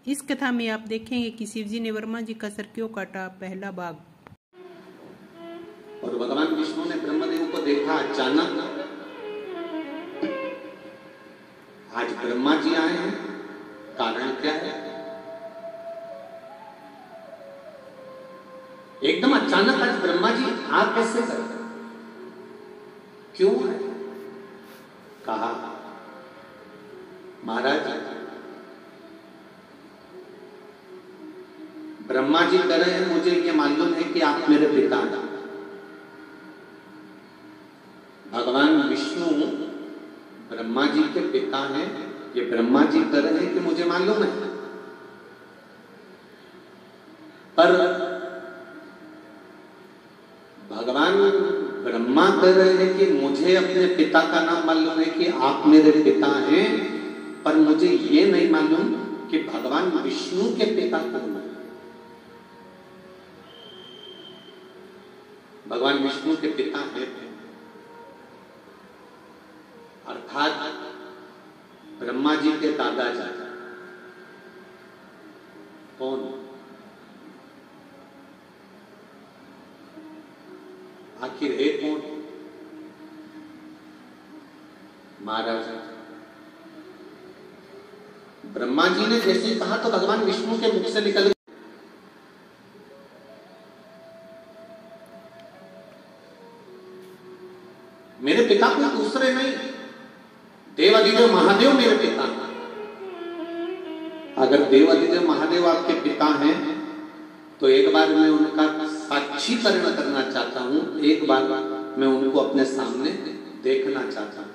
इस कथा में आप देखेंगे कि शिवजी ने वर्मा जी का सर क्यों काटा। पहला भाग। और भगवान विष्णु ने ब्रह्मदेव को देखा अचानक। आज ब्रह्मा जी आए हैं, कारण क्या है? एकदम अचानक आज ब्रह्मा जी आ कैसे गए, क्यों है? कहा महाराज ब्रह्मा जी कह रहे हैं, मुझे ये मालूम है कि आप मेरे पिता हैं। भगवान विष्णु ब्रह्मा जी के पिता हैं, ये ब्रह्मा जी कह रहे हैं कि मुझे मालूम है। पर भगवान ब्रह्मा कह रहे हैं कि मुझे अपने पिता का नाम मालूम है कि आप मेरे पिता हैं, पर मुझे ये नहीं मालूम कि भगवान विष्णु के पिता कौन है। भगवान विष्णु के पिता हैं अर्थात ब्रह्मा जी के दादाजी कौन? आखिर है कौन? महाराज। ब्रह्मा जी ने जैसे कहा तो भगवान विष्णु के मुख से निकल मेरे पिता को दूसरे नहीं, देवादिदेव महादेव मेरे पिता हैं। अगर देवादिदेव महादेव आपके पिता हैं तो एक बार मैं उनका साक्षीकरण करना चाहता हूं, एक बार मैं उनको अपने सामने देखना चाहता हूं।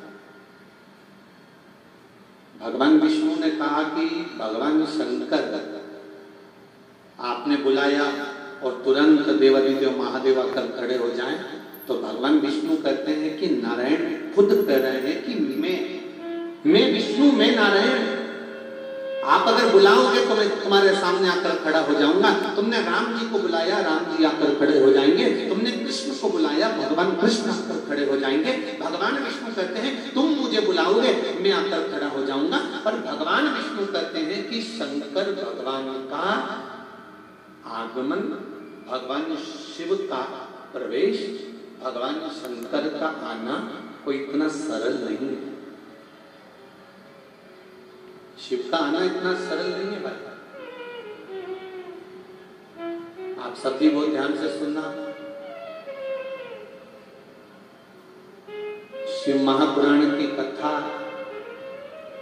भगवान विष्णु ने कहा कि भगवान शंकर आपने बुलाया और तुरंत देवादिदेव महादेव आकर खड़े हो जाएं, तो भगवान विष्णु कहते हैं कि नारायण खुद कह रहे हैं कि मैं विष्णु, मैं नारायण। आप अगर बुलाओगे तो मैं तुम्हारे सामने आकर खड़ा हो जाऊंगा। तुमने राम जी को बुलाया, राम जी आकर खड़े हो जाएंगे। तुमने कृष्ण को बुलाया, भगवान कृष्ण आकर खड़े हो जाएंगे। भगवान विष्णु कहते हैं तुम मुझे बुलाओगे, मैं आकर खड़ा हो जाऊंगा। पर भगवान विष्णु कहते हैं कि शंकर भगवान का आगमन, भगवान शिव का प्रवेश, भगवान शंकर का आना कोई इतना सरल नहीं है। शिव का आना इतना सरल नहीं है भाई। आप सभी बहुत ध्यान से सुनना। शिव महापुराण की कथा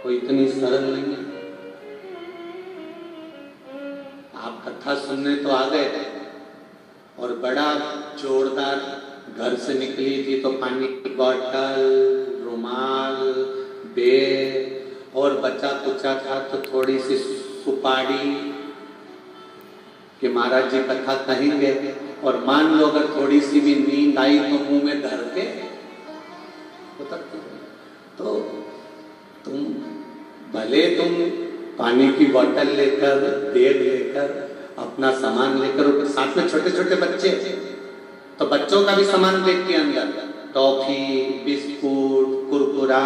कोई इतनी सरल नहीं है। आप कथा सुनने तो आ गए और बड़ा जोरदार घर से निकली थी तो पानी की बोतल, रुमाल, बेग और बचा कुचा था तो थोड़ी सी सुपारी कि महाराज जी कथा कहेंगे। और मान लो अगर थोड़ी सी भी नींद आई तो मुंह में धर के तो तुम भले तुम पानी की बोतल लेकर, बेग लेकर, अपना सामान लेकर, साथ में छोटे छोटे बच्चे तो बच्चों का भी सामान बेग के अंदर टॉफी, बिस्कुट, कुरकुरा,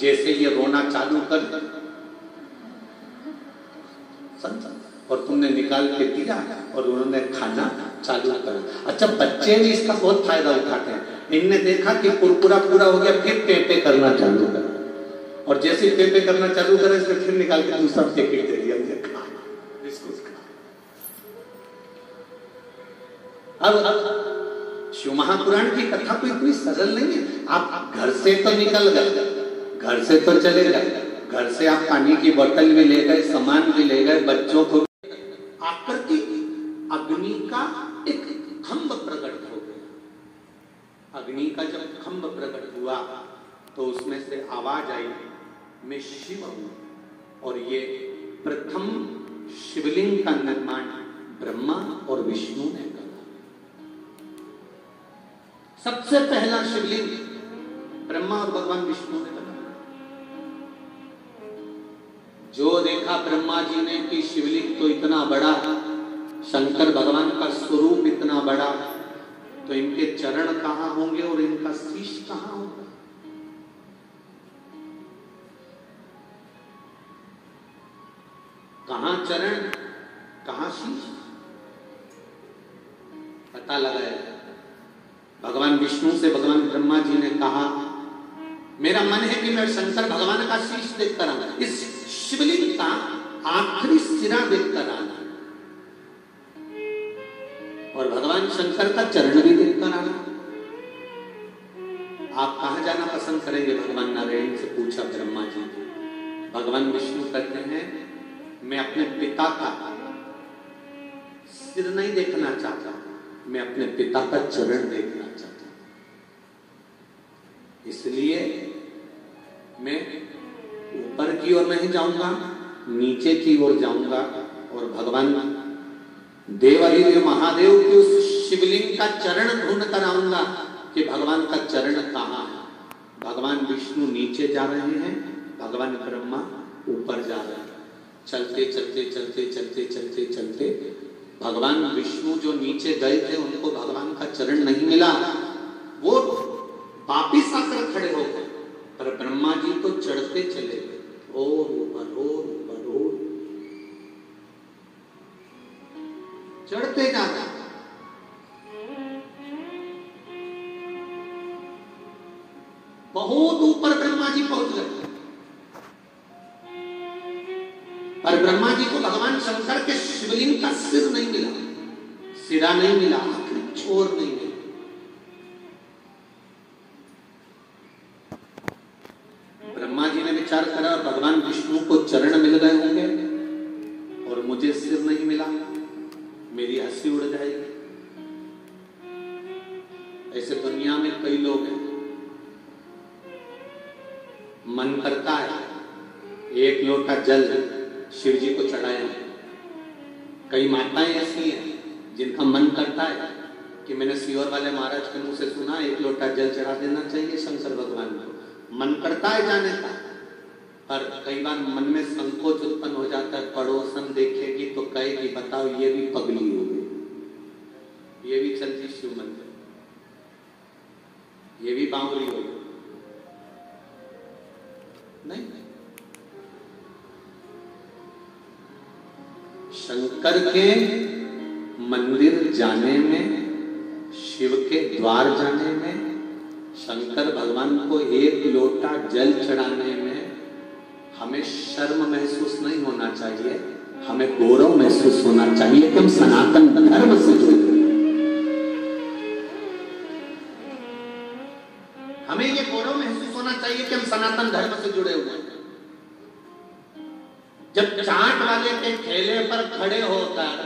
जैसे ये रोना चालू कर और तुमने निकाल के दिया और उन्होंने खाना चालू कर। अच्छा, बच्चे भी इसका बहुत फायदा उठाते हैं। इनने देखा कि कुरकुरा पूरा हो गया, फिर पेपे करना चालू कर, और जैसे पेपे करना चालू करे इसमें फिर निकाल के दूसरा पैकेट दे दिया, बिस्कुट खा। अब शिव महापुराण की कथा तो इतनी सरल नहीं है। आप घर से तो निकल गए, घर से तो चले गए, घर से आप पानी की बोतल भी ले गए, सामान भी ले गए, बच्चों को आकर की अग्नि का एक खंभ प्रकट हो गया। अग्नि का जब खंभ प्रकट हुआ तो उसमें से आवाज आई, मैं शिव हूं। और ये प्रथम शिवलिंग का निर्माण ब्रह्मा और विष्णु ने करा। सबसे पहला शिवलिंग ब्रह्मा और भगवान विष्णु ने बनाया। जो देखा ब्रह्मा जी ने कि शिवलिंग तो इतना बड़ा, शंकर भगवान का स्वरूप इतना बड़ा, तो इनके चरण कहां होंगे और इनका शीश कहां होगा। कहां चरण, कहां शीश, पता लगाया। भगवान विष्णु से भगवान ब्रह्मा जी ने कहा, मेरा मन है कि मैं शंकर भगवान का शीश देखकर आऊं, इस शिवलिंग का आखिरी सिरा देखकर आना, और भगवान शंकर का चरण भी देखकर आना। आप कहां जाना पसंद करेंगे? भगवान नारायण से पूछा ब्रह्मा जी। भगवान विष्णु कहते हैं, मैं अपने पिता का सिर नहीं देखना चाहता, मैं अपने पिता का चरण देखना चाहता हूं, इसलिए मैं ऊपर की ओर नहीं जाऊंगा, नीचे की ओर जाऊंगा और भगवान देवादिदेव महादेव के उस शिवलिंग का चरण ढूंढ कर आऊंगा कि भगवान का चरण कहां है। भगवान विष्णु नीचे जा रहे हैं, भगवान ब्रह्मा ऊपर जा रहे हैं। चलते चलते चलते चलते चलते चलते भगवान विष्णु जो नीचे गए थे उनको भगवान का चरण नहीं मिला, वो वापिस आकर खड़े हो गए, पर ब्रह्मा जी तो चढ़ते चले गए, और ऊपर और ऊपर और चढ़ते जाते। बहुत ऊपर ब्रह्मा जी पहुंच गए, पर ब्रह्मा जी को भगवान शंकर के शिवलिंग का सिर नहीं मिला, सिरा नहीं मिला, आखिरी छोर नहीं मिला। ब्रह्मा जी ने विचार करा, भगवान विष्णु को चरण मिल गए होंगे और मुझे सिर नहीं मिला, मेरी हंसी उड़ जाएगी। ऐसे दुनिया में कई लोग हैं, मन करता है एक लोटा जल शिव जी को चढ़ाया। कई माताएं ऐसी हैं जिनका मन करता है कि मैंने सीहोर वाले महाराज के मुंह से सुना, एक लोटा जल चढ़ा देना चाहिए शंकर भगवान को। मन करता है जाने का, पर कई बार मन में संकोच उत्पन्न हो जाता है। पड़ोसन देखेगी तो कहेगी, बताओ ये भी पगली हो गई, ये भी चलती शिव मंदिर, ये भी बावली हो गई। नहीं, शंकर के मंदिर जाने में, शिव के द्वार जाने में, शंकर भगवान को एक लोटा जल चढ़ाने में हमें शर्म महसूस नहीं होना चाहिए, हमें गौरव महसूस होना चाहिए कि हम सनातन धर्म से जुड़े। हमें ये गौरव महसूस होना चाहिए कि हम सनातन धर्म से जुड़े हुए हैं। जब चाट वाले के ठेले पर खड़े होकर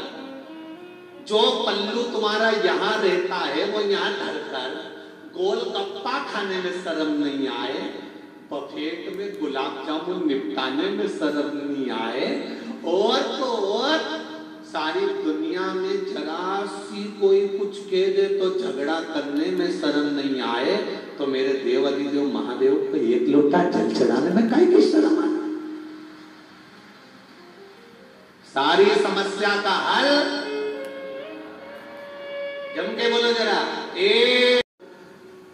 जो पल्लू तुम्हारा यहां रहता है वो यहां धरकर गोलगप्पा खाने में शर्म नहीं आए, बफेट में गुलाब जामुन निपटाने में शर्म नहीं आए, और तो और सारी दुनिया में जरा सी कोई कुछ कह दे तो झगड़ा करने में शर्म नहीं आए, तो मेरे देवादिदेव महादेव को एक लोटा जल चढ़ाने में काहे की शर्म आए? सारी समस्या का हल जम के बोलो जरा।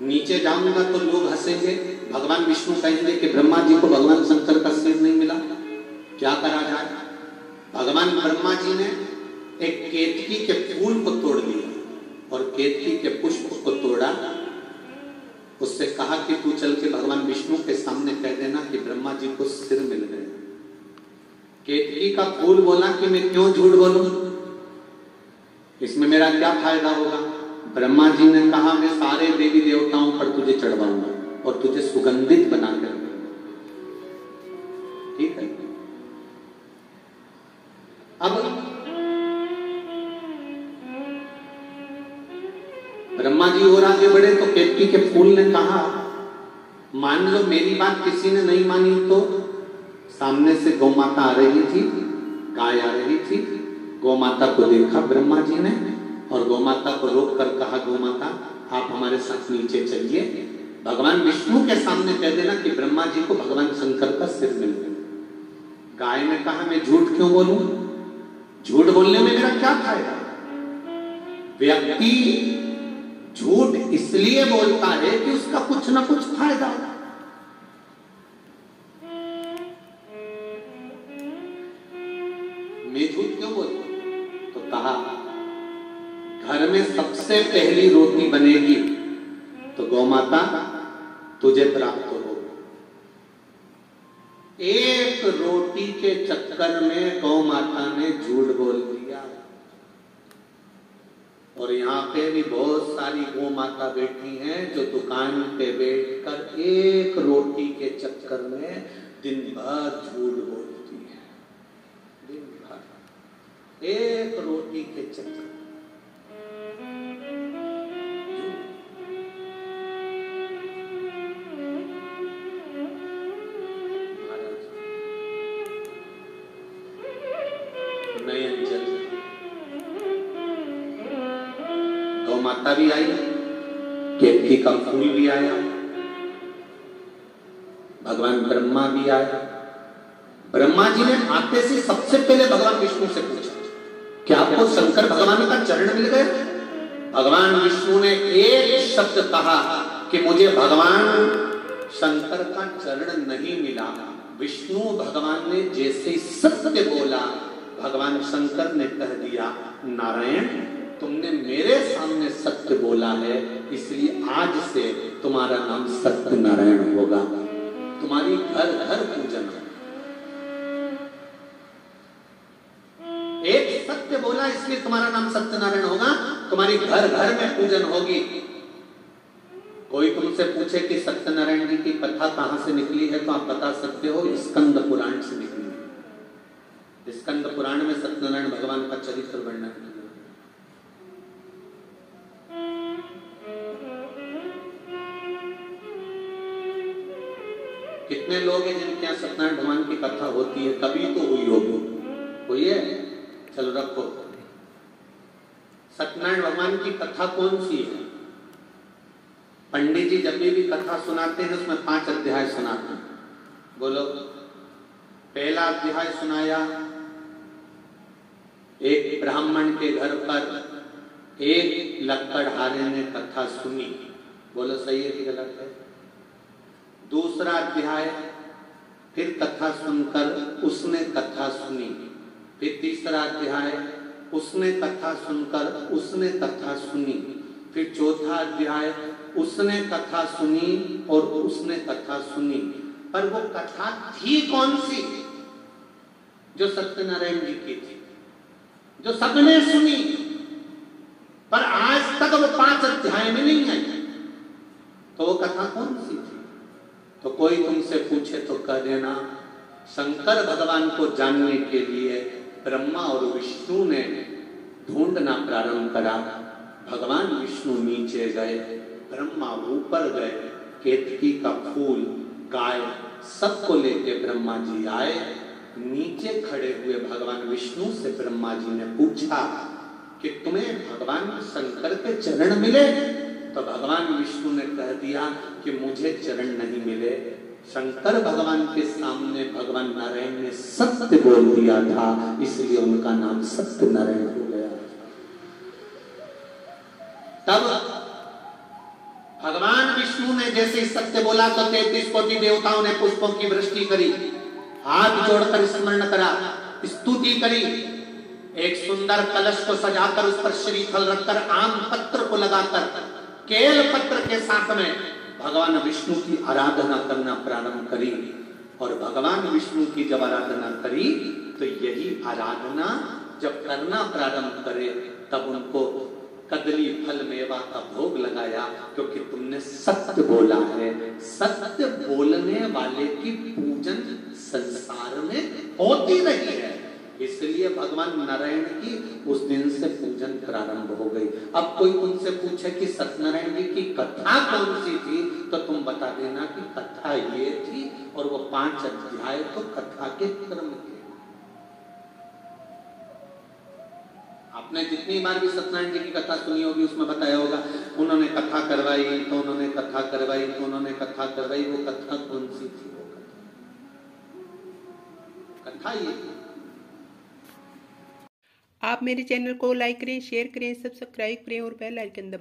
नीचे जाऊंगा तो लोग हंसेंगे, भगवान विष्णु कहेंगे कि ब्रह्मा जी को भगवान शंकर का सिर नहीं मिला, क्या करा जाए? भगवान ब्रह्मा जी ने एक केतकी के फूल को तोड़ लिया और केतकी के पुष्प को तोड़ा, उससे कहा कि तू चल के भगवान विष्णु के सामने कह देना कि ब्रह्मा जी को सिर मिल गया। केतकी का फूल बोला कि मैं क्यों झूठ बोलूं, इसमें मेरा क्या फायदा होगा? ब्रह्मा जी ने कहा, मैं सारे देवी देवताओं पर तुझे चढ़वाऊंगा और तुझे सुगंधित बनाकर। ठीक है, अब ब्रह्मा जी और आगे बढ़े तो केतकी के फूल ने कहा, मान लो मेरी बात किसी ने नहीं मानी तो सामने से गौ माता आ रही थी, गाय आ रही थी, गौ माता को देखा ब्रह्मा जी ने और गौ माता को रोक कर कहा, गौ माता आप हमारे साथ नीचे चलिए, भगवान विष्णु के सामने कह देना कि ब्रह्मा जी को भगवान शंकर का सिर मिल गया। गाय ने कहा, मैं झूठ क्यों बोलूं, झूठ बोलने में मेरा क्या फायदा? व्यक्ति झूठ इसलिए बोलता है कि उसका कुछ ना कुछ फायदा हो। मैं झूठ क्यों बोलूं? तो कहा घर में सबसे पहली रोटी बनेगी तो गौ माता तुझे प्राप्त हो। एक रोटी के चक्कर में गौ माता ने झूठ बोल दिया। और यहाँ पे भी बहुत सारी गौ माता बैठी हैं जो दुकान पे बैठकर एक रोटी के चक्कर में दिन भर झूठ बोलती है। दिन भर एक रोटी के चक्कर। नयन जल गौ माता भी आई, केतकी का फूल भी आया, भगवान ब्रह्मा भी आया। ब्रह्मा जी ने आते से सबसे पहले भगवान विष्णु से पूछा, क्या आपको शंकर भगवान का चरण मिल गया? भगवान विष्णु ने एक शब्द कहा कि मुझे भगवान शंकर का चरण नहीं मिला। विष्णु भगवान ने जैसे सत्य बोला, भगवान शंकर ने कह दिया, नारायण तुमने मेरे सामने सत्य बोला है, इसलिए आज से तुम्हारा नाम सत्य नारायण होगा। तुम्हारी घर घर पूजन है। एक सत्य बोला इसलिए तुम्हारा नाम सत्यनारायण होगा, तुम्हारी घर घर में पूजन होगी। कोई तुमसे पूछे कि सत्यनारायण जी की कथा कहां से निकली है तो आप बता सकते हो, स्कंद पुराण से निकली है। स्कंद पुराण में सत्यनारायण भगवान का चरित्र वर्णन किया। कितने लोग हैं जिनके यहाँ सत्यनारायण भगवान की कथा होती है? कभी तो हुई होगी, हुई है? चलो रखो। सत्यनारायण भगवान की कथा कौन सी है? पंडित जी जब भी कथा सुनाते हैं उसमें 5 अध्याय सुनाते हैं। बोलो। पहला अध्याय सुनाया, एक ब्राह्मण के घर पर एक लक्कड़हारे ने कथा सुनी। बोलो सही है कि गलत है? दूसरा अध्याय, फिर कथा सुनकर उसने कथा सुनी। फिर तीसरा अध्याय, उसने कथा सुनकर उसने कथा सुनी। फिर चौथा अध्याय, उसने कथा सुनी और उसने कथा सुनी। पर वो कथा थी कौन सी? जो सत्यनारायण जी की थी, जो सबने सुनी, पर आज तक वो 5 अध्याय में नहीं आई। तो वो कथा कौन सी थी? तो कोई तुमसे पूछे तो कह देना, शंकर भगवान को जानने के लिए ब्रह्मा और विष्णु ने ढूंढना प्रारंभ करा। भगवान विष्णु नीचे गए, ब्रह्मा ऊपर गए, केतकी का फूल, गाय सबको लेके ब्रह्मा जी आए। नीचे खड़े हुए भगवान विष्णु से ब्रह्मा जी ने पूछा कि तुम्हें भगवान शंकर के चरण मिले? तो भगवान विष्णु ने कह दिया कि मुझे चरण नहीं मिले, शंकर भगवान के सामने भगवान नारायण ने सत्य बोल दिया था, इसलिए उनका नाम सत्य नारायण हो गया। तब भगवान विष्णु ने जैसे सत्य बोला तो 33 कोटि देवताओं ने पुष्पों की वृष्टि करी, हाथ जोड़कर स्मरण करा, स्तुति करी। एक सुंदर कलश को सजाकर उस पर श्रीफल रखकर, आम पत्र को लगाकर, केल पत्र के साथ में भगवान विष्णु की आराधना करना प्रारंभ करी। और भगवान विष्णु की जब आराधना करी तो यही आराधना जब करना प्रारंभ करे तब उनको कदली फल मेवा का भोग लगाया, क्योंकि तुमने सत्य बोला है। सत्य बोलने वाले की पूजन संसार में होती रही है, इसलिए भगवान नारायण की उस दिन से पूजन प्रारंभ हो गई। अब कोई तुमसे पूछे कि सत्यनारायण जी की कथा कौन सी थी तो तुम बता देना कि कथा ये थी, और वो 5 अध्याय तो कथा के क्रम थे। आपने जितनी बार भी सत्यनारायण जी की कथा सुनी होगी उसमें बताया होगा, उन्होंने कथा करवाई तो उन्होंने कथा करवाई तो उन्होंने कथा करवाई। वो कथा कौन सी थी? वो कथा ये थी। आप मेरे चैनल को लाइक करें, शेयर करें, सब्सक्राइब करें और बेल आइकन दबाएं।